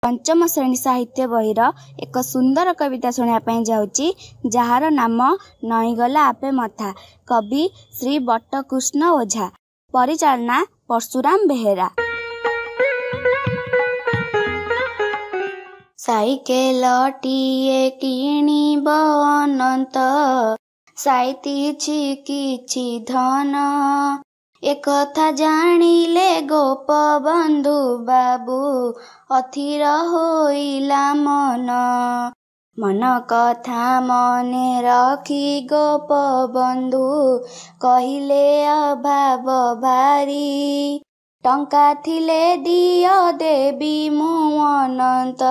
पंचम श्रेणी साहित्य बहिर एक सुंदर कविता शुणापी जाऊँगी जार नाम नईगला आपे मथा। कवि श्री बट्टकृष्ण ओझा। परिचालना परशुराम बेहेरा। साइकेलटीए किणिब अनंत साइतिछि किछि धन एकथा जानिले गोपबंधु बाबू अथिर होइला मन। मन कथा मने रखी गोपबंधु कहिले अभाव भारी टंका थिले दिय देवी मु अनंत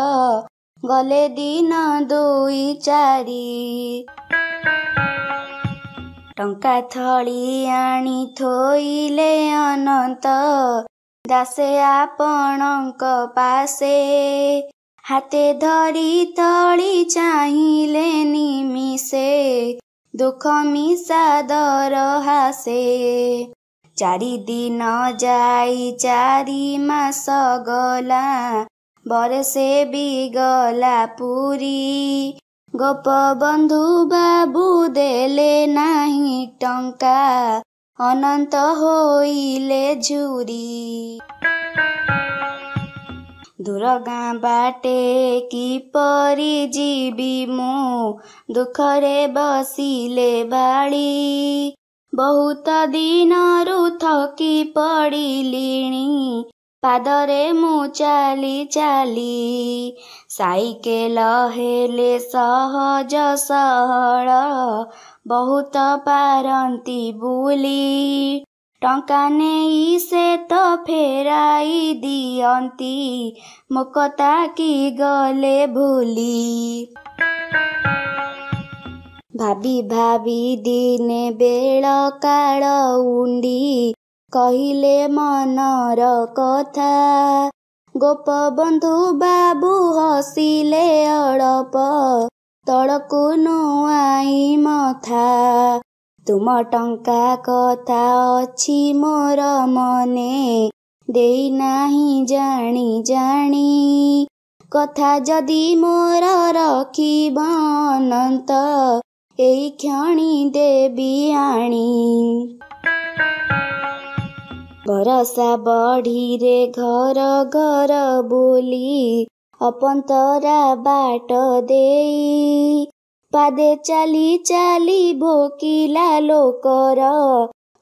गले दिन दुई चारि टंका थली आनी थोइले अनंत दासे आपणक पासे हाते धरी थली चाहिले निमिषे दुख मिसादर हासे। चारि दिन जाई 4 मास गला बरसे भी गला पूरी गोपबंधु बाबू देले नाही टंका अनंत होइले झुरी। दूर गाँ बाटे किपरि जीवी मु दुखरे बसिले बाड़ी बहुत दिनरु थकी पड़िलिणी पादरे मु चाली चाली। साइकेल हेले सहज सहल बहुत पारंती बुली टंका नेई से तो फेराई दियंती मुकता की गले भूली। भाभी भाभी दिने बेल काल उंडी कहिले मनर कथा गोपबंधु बाबू हसिले अड़प तड़कु नुआई मथा। तुम टंका कथा अछि मोर मने देई नाही जानी जानी कथा जदि मोर रखिब अनंत एई क्षणी देवी आणी। बरसा बढ़ी रे घर घर बोली अपंतरा बाट देई पादे चाली चाली भोकिला लोकर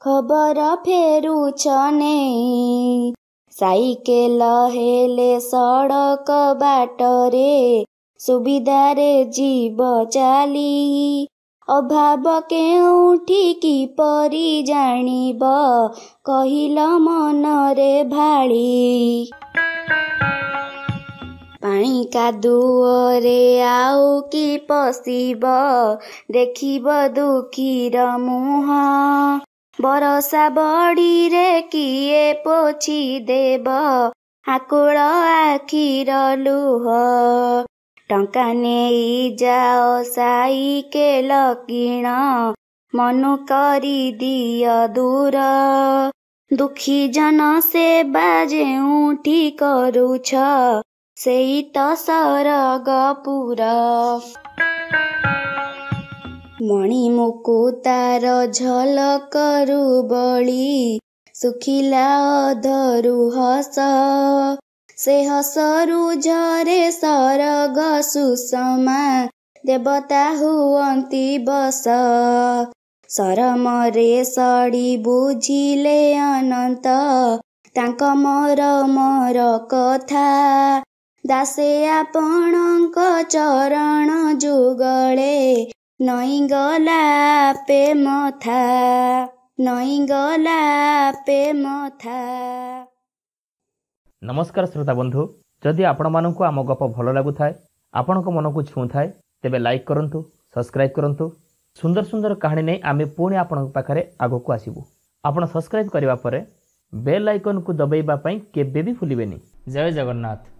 खबर फेरुछ नेई। साइकेल हेले सड़क बाटरे सुविधारे जीव चाली अभाव केउठी किपरि जानिब कहिल मनरे भाड़ी। पानी कादुअरे आउ कि पशिब देखिब दुखीर मुह बरसा बड़ी रे किए पोछि देब आकुल आखिर लुह। टंका नेई जाओ साइकेल किण मनु करी दिय दूर दुखी जन सेवा जेउठी करुछ सेई त सरगपुर। मणि मुकुतार झलकरु बळी सुखिला अधरु हस से हसरु झरे सरग सुषमा देवता हुअन्ति बस। सरमरे सड़ी बुझिले अनंत तांक मर कथा दासे आपणक चरण जुगले नईगला पे मथा नईगला पे मथा। नमस्कार श्रोता बंधु, जदि आपण मानकु आम गप भल लागु थाए आपणक मन को छू थाए तेबे लाइक करंतु, सब्सक्राइब करंतु। सुंदर सुंदर कहानी नहीं आमे पुणी आपणक पाखरे आगो को आसीबु। आपण सब्सक्राइब करिवा परे बेल आइकन को दबाइबा पई केबे भी भूलिबेनी। जय जगन्नाथ।